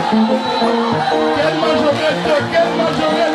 Quelle majorette, quelle majorette.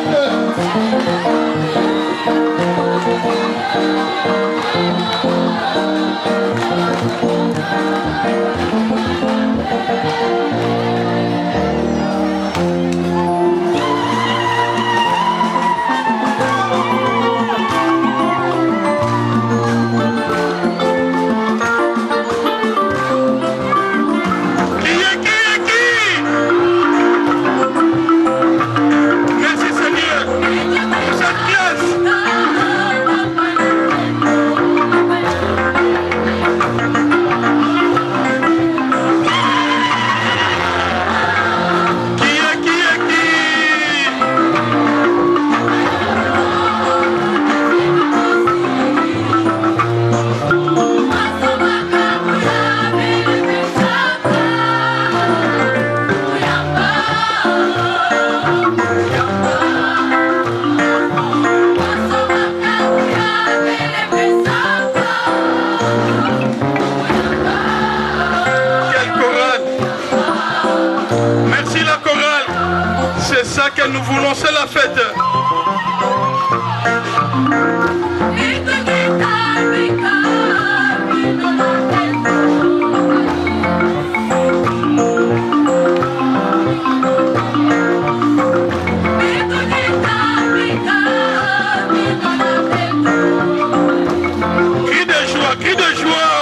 Que nous voulons, c'est la fête. Cri de joie, cri de joie.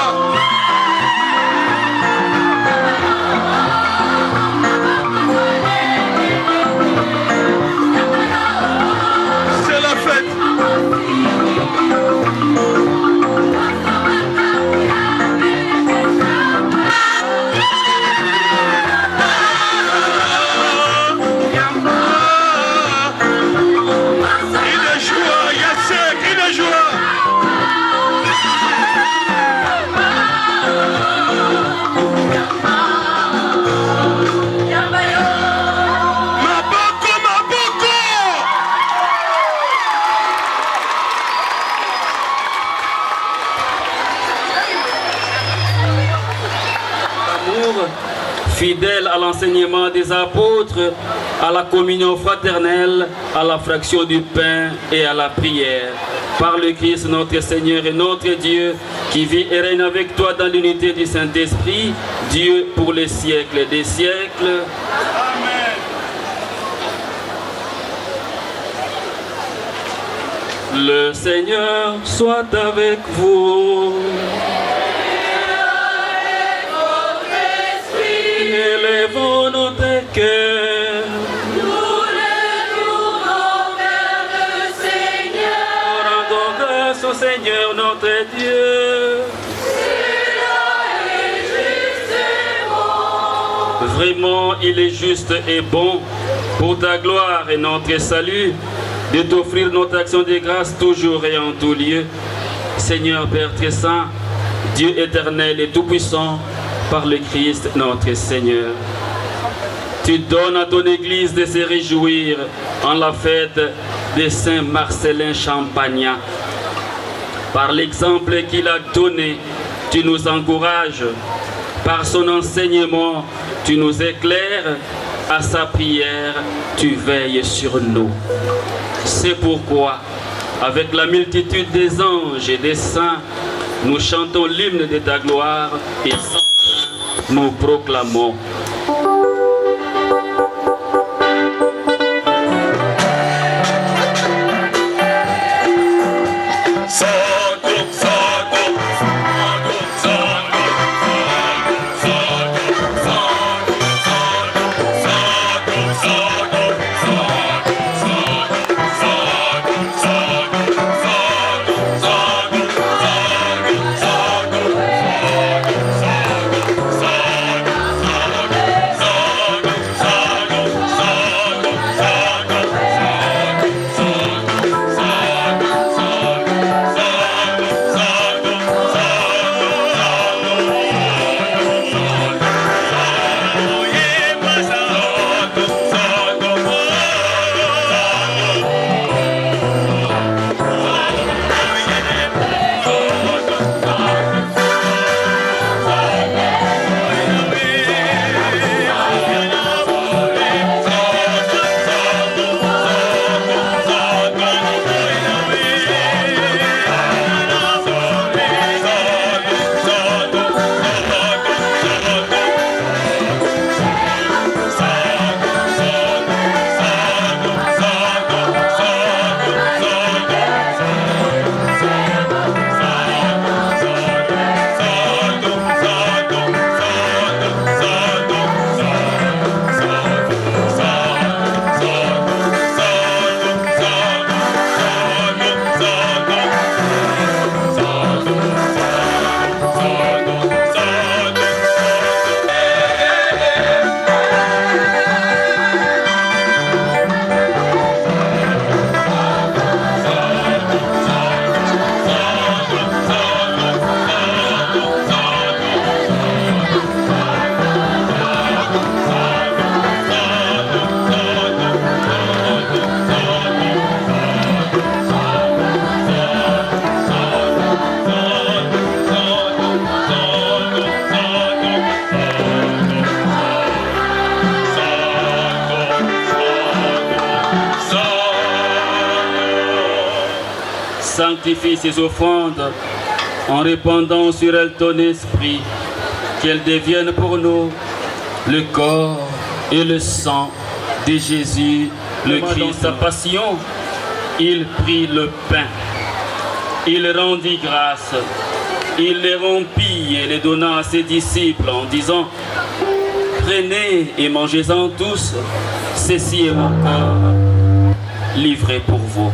Fidèle à l'enseignement des apôtres, à la communion fraternelle, à la fraction du pain et à la prière. Par le Christ notre Seigneur et notre Dieu, qui vit et règne avec toi dans l'unité du Saint-Esprit, Dieu pour les siècles des siècles. Amen. Le Seigneur soit avec vous. Élevons notre cœur. Nous le tournons vers le Seigneur. Rendons grâce au Seigneur notre Dieu. Cela est juste et bon. Vraiment, il est juste et bon pour ta gloire et notre salut de t'offrir notre action de grâce toujours et en tout lieu. Seigneur Père très saint, Dieu éternel et tout-puissant, par le Christ notre Seigneur. Tu donnes à ton Église de se réjouir en la fête de Saint Marcellin Champagnat. Par l'exemple qu'il a donné, tu nous encourages. Par son enseignement, tu nous éclaires. À sa prière, tu veilles sur nous. C'est pourquoi, avec la multitude des anges et des saints, nous chantons l'hymne de ta gloire et nous proclamons. Sago, sanctifie ces offrandes en répandant sur elles ton esprit, qu'elles deviennent pour nous le corps et le sang de Jésus, le Christ. Sa passion, il prit le pain, il rendit grâce, il les rompit et les donna à ses disciples en disant: prenez et mangez-en tous, ceci est mon corps livré pour vous.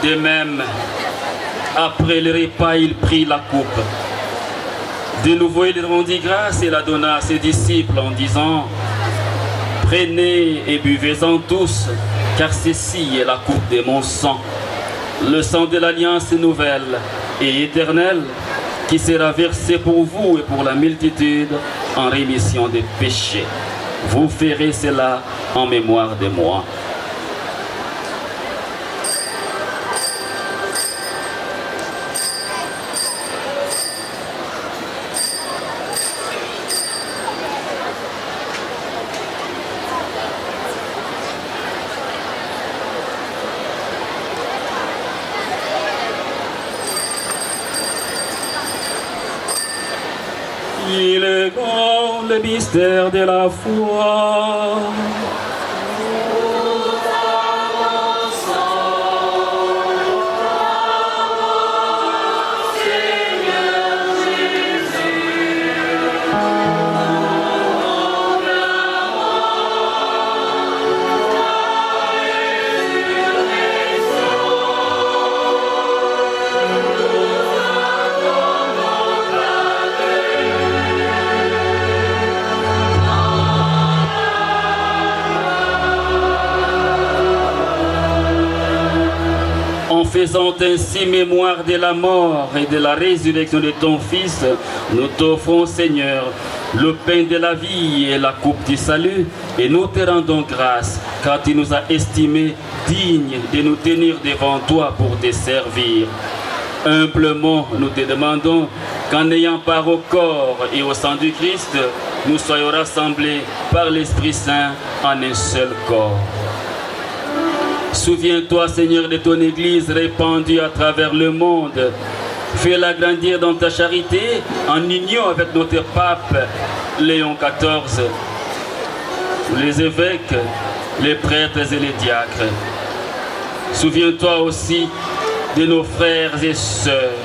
De même, après le repas, il prit la coupe. De nouveau, il rendit grâce et la donna à ses disciples en disant: prenez et buvez-en tous, car ceci est la coupe de mon sang, le sang de l'alliance nouvelle et éternelle, qui sera versé pour vous et pour la multitude en rémission des péchés. Vous ferez cela en mémoire de moi. Il est grand le mystère de la foi. En faisant ainsi mémoire de la mort et de la résurrection de ton Fils, nous t'offrons, Seigneur, le pain de la vie et la coupe du salut, et nous te rendons grâce, car tu nous as estimés dignes de nous tenir devant toi pour te servir. Humblement, nous te demandons qu'en ayant part au corps et au sang du Christ, nous soyons rassemblés par l'Esprit Saint en un seul corps. Souviens-toi, Seigneur, de ton Église répandue à travers le monde. Fais-la grandir dans ta charité en union avec notre pape Léon XIV, les évêques, les prêtres et les diacres. Souviens-toi aussi de nos frères et sœurs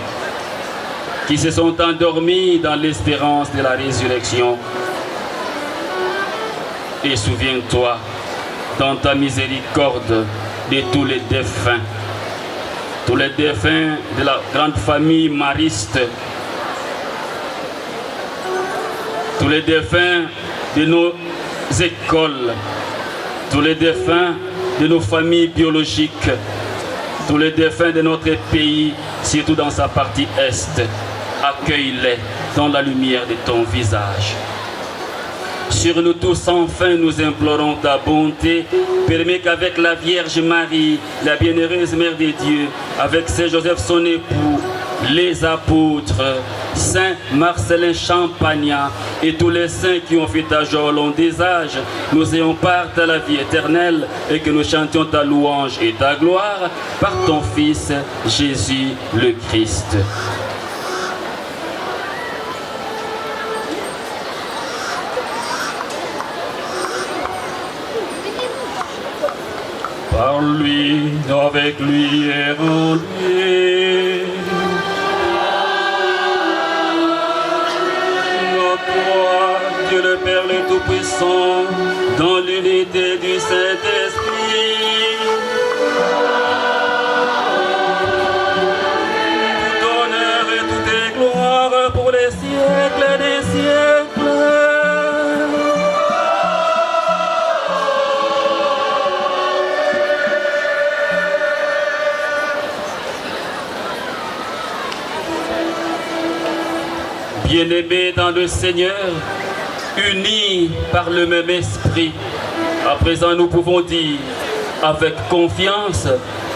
qui se sont endormis dans l'espérance de la résurrection. Et souviens-toi, dans ta miséricorde, de tous les défunts de la grande famille mariste, tous les défunts de nos écoles, tous les défunts de nos familles biologiques, tous les défunts de notre pays, surtout dans sa partie est. Accueille-les dans la lumière de ton visage. Sur nous tous, enfin, nous implorons ta bonté. Permets qu'avec la Vierge Marie, la bienheureuse Mère de Dieu, avec Saint Joseph son époux, les apôtres, Saint Marcellin Champagnat et tous les saints qui ont fait ta joie au long des âges, nous ayons part à la vie éternelle et que nous chantions ta louange et ta gloire par ton Fils Jésus le Christ. Par lui, avec lui et en lui. Ô toi, Dieu le Père le Tout-Puissant, dans l'unité du Saint-Esprit. Tout honneur et toute gloire pour les siècles des siècles. bien-aimés dans le Seigneur, unis par le même esprit, à présent nous pouvons dire avec confiance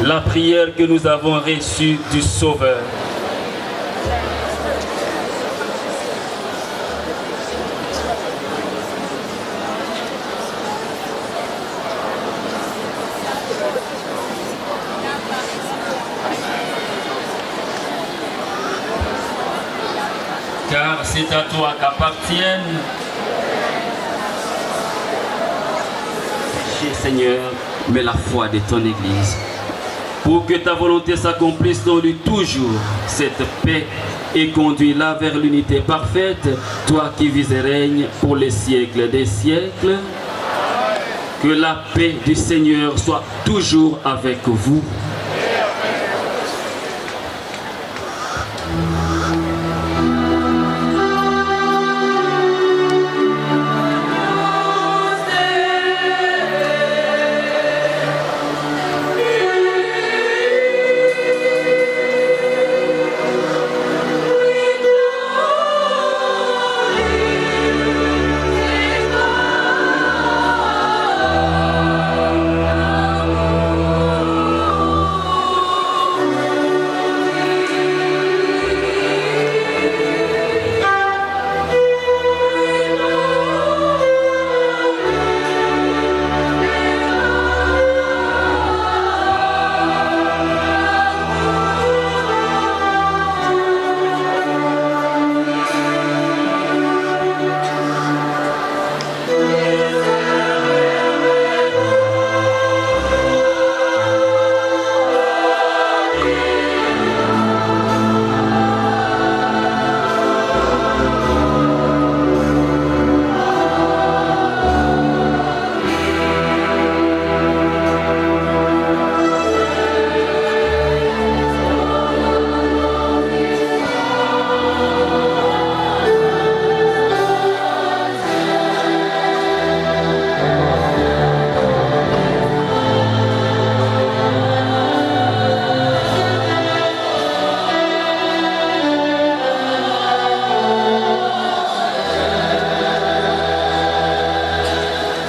la prière que nous avons reçue du Sauveur. Car c'est à toi qu'appartiennent, Seigneur, mais la foi de ton Église. Pour que ta volonté s'accomplisse dans lui toujours, cette paix, et conduis-la vers l'unité parfaite, toi qui vis et règnes pour les siècles des siècles. Que la paix du Seigneur soit toujours avec vous.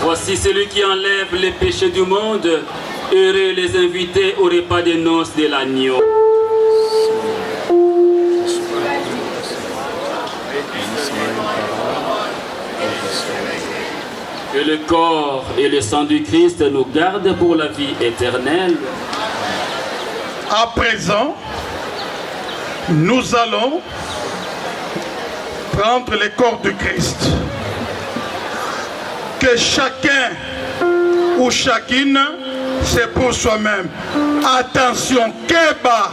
Voici celui qui enlève les péchés du monde. Heureux les invités au repas des noces de l'agneau. Que le corps et le sang du Christ nous gardent pour la vie éternelle. À présent, nous allons prendre le corps du Christ. Que chacun ou chacune, c'est pour soi-même. Attention, Keba,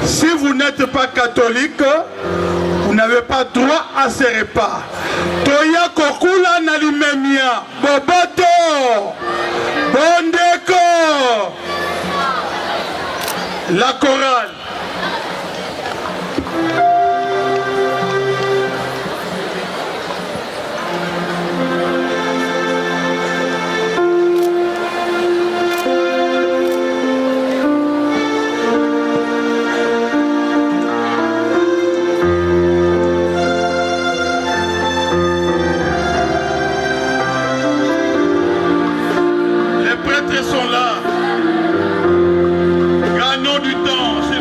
si vous n'êtes pas catholique, vous n'avez pas droit à ce repas. Toya kokula na limemia, boboto, bondeko, la chorale. Sont là. Gagnons du temps.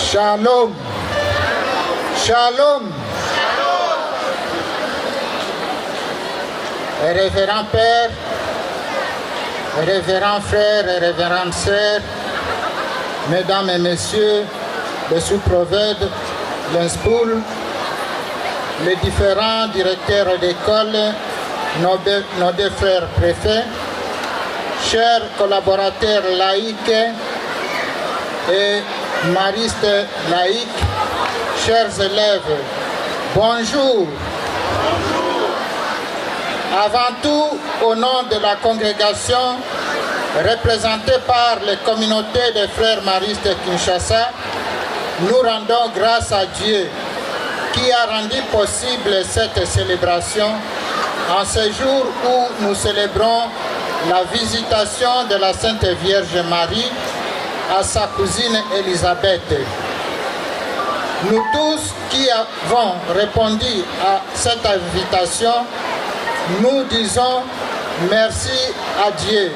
Shalom. Shalom. Révérend Père, révérends frères et révérentes sœurs, mesdames et messieurs, les sous-prophètes, l'INSPOUL, les différents directeurs d'école, nos deux frères préfets, chers collaborateurs laïcs et maristes laïcs, chers élèves, bonjour. Avant tout, au nom de la congrégation représentée par les communautés des frères maristes de Kinshasa, nous rendons grâce à Dieu qui a rendu possible cette célébration en ce jour où nous célébrons la visitation de la Sainte Vierge Marie à sa cousine Élisabeth. Nous tous qui avons répondu à cette invitation, nous disons merci à Dieu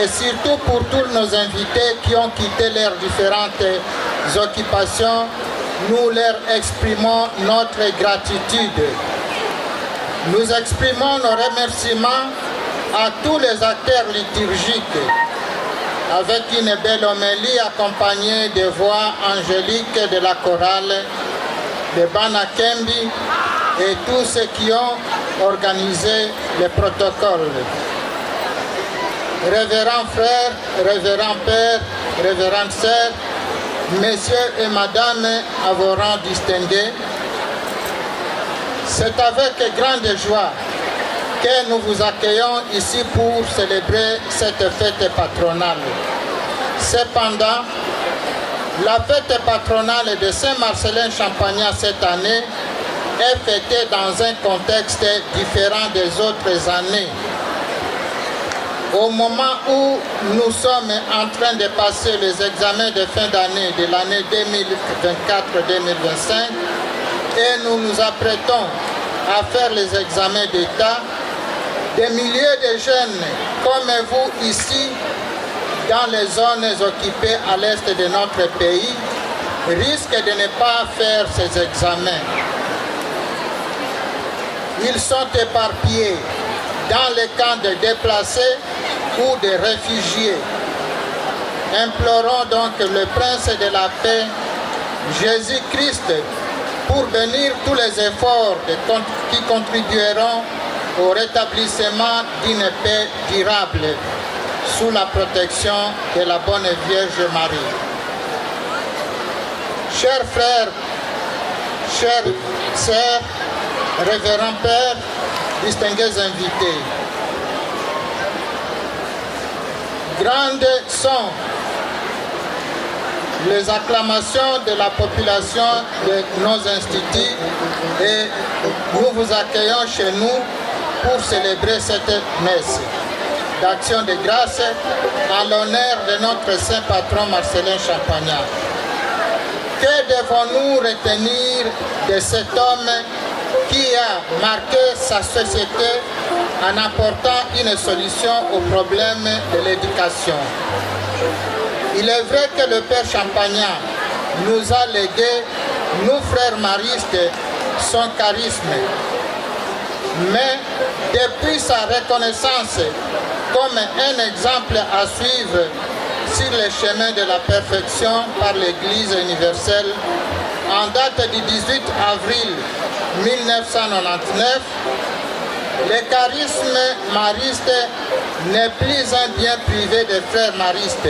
et surtout pour tous nos invités qui ont quitté leurs différentes occupations, nous leur exprimons notre gratitude. Nous exprimons nos remerciements à tous les acteurs liturgiques avec une belle homélie accompagnée de voix angéliques de la chorale de Banakembi et tous ceux qui ont organisé le protocole. Révérends frères, révérends pères, révérentes sœurs, messieurs et madame à vos rangs distingués, c'est avec grande joie que nous vous accueillons ici pour célébrer cette fête patronale. Cependant, la fête patronale de Saint-Marcellin Champagnat cette année est fêtée dans un contexte différent des autres années. Au moment où nous sommes en train de passer les examens de fin d'année de l'année 2024-2025 et nous nous apprêtons à faire les examens d'État, des milliers de jeunes comme vous ici, dans les zones occupées à l'est de notre pays, risquent de ne pas faire ces examens. Ils sont éparpillés dans les camps de déplacés ou de réfugiés. Implorons donc le Prince de la paix, Jésus-Christ, pour bénir tous les efforts qui contribueront au rétablissement d'une paix durable sous la protection de la bonne Vierge Marie. Chers frères, chères sœurs, révérends pères, distingués invités, grandes sont les acclamations de la population de nos instituts et nous vous accueillons chez nous pour célébrer cette messe d'action de grâce en l'honneur de notre saint patron Marcellin Champagnat. Que devons-nous retenir de cet homme qui a marqué sa société en apportant une solution au problème de l'éducation? Il est vrai que le Père Champagnat nous a légué, nous frères maristes, son charisme. Mais depuis sa reconnaissance comme un exemple à suivre sur le chemin de la perfection par l'Église universelle, en date du 18 avril 1999, le charisme mariste n'est plus un bien privé des frères maristes.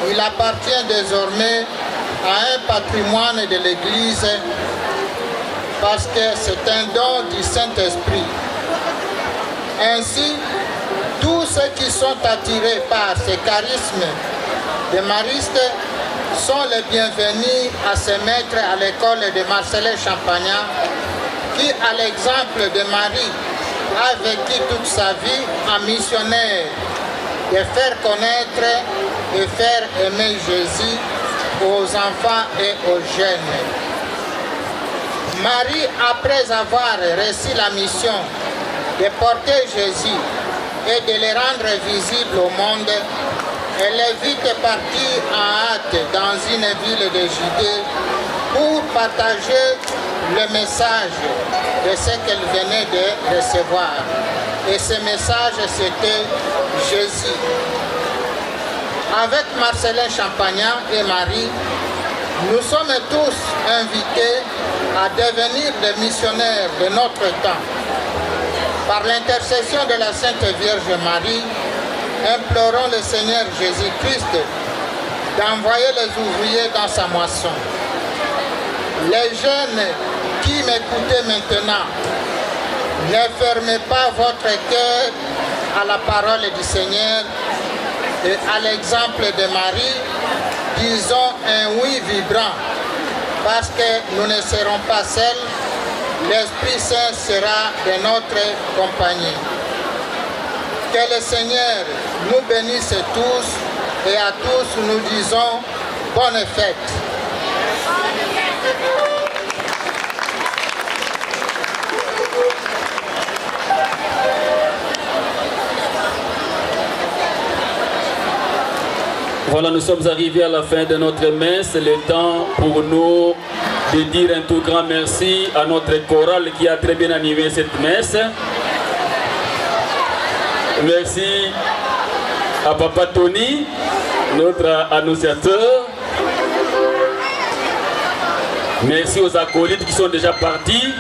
Il appartient désormais à un patrimoine de l'Église parce que c'est un don du Saint-Esprit. Ainsi, tous ceux qui sont attirés par ce charisme de mariste sont les bienvenus à se mettre à l'école de Marcellin Champagnat qui, à l'exemple de Marie, a vécu toute sa vie en missionnaire, de faire connaître et faire aimer Jésus aux enfants et aux jeunes. Marie, après avoir reçu la mission de porter Jésus et de le rendre visible au monde, Elle est vite partie en hâte dans une ville de Judée pour partager le message de ce qu'elle venait de recevoir. Et ce message, c'était Jésus. Avec Marcelin Champagnat et Marie, nous sommes tous invités à devenir des missionnaires de notre temps. Par l'intercession de la Sainte Vierge Marie, implorons le Seigneur Jésus-Christ d'envoyer les ouvriers dans sa moisson. Les jeunes qui m'écoutez maintenant, ne fermez pas votre cœur à la parole du Seigneur et à l'exemple de Marie, disons un oui vibrant, parce que nous ne serons pas seuls, l'Esprit Saint sera de notre compagnie. Que le Seigneur nous bénisse tous et à tous nous disons bonne fête. Voilà, nous sommes arrivés à la fin de notre messe. Le temps pour nous de dire un tout grand merci à notre chorale qui a très bien animé cette messe. Merci à Papa Tony, notre annonciateur. Merci aux acolytes qui sont déjà partis.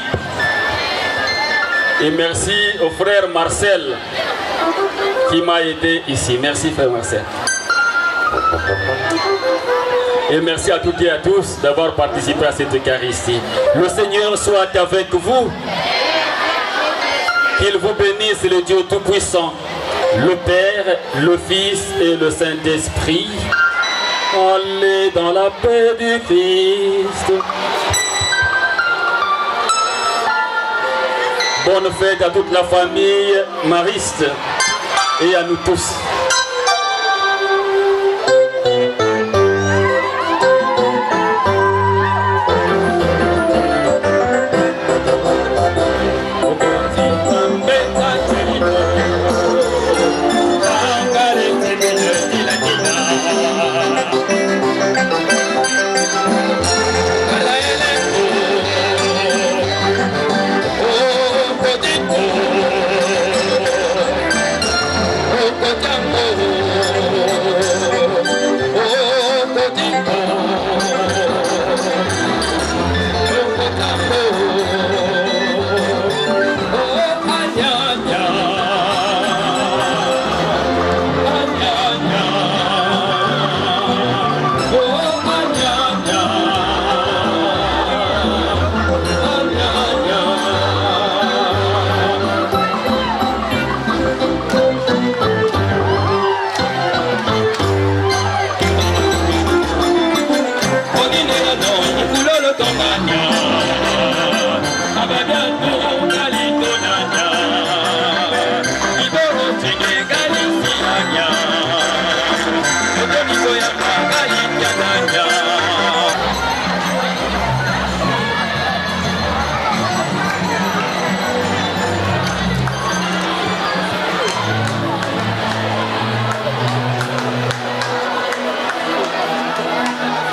Et merci au frère Marcel qui m'a aidé ici. Merci frère Marcel. Et merci à toutes et à tous d'avoir participé à cette Eucharistie. Le Seigneur soit avec vous. Qu'il vous bénisse le Dieu Tout-Puissant, le Père, le Fils et le Saint-Esprit. Allez dans la paix du Christ. Bonne fête à toute la famille mariste et à nous tous.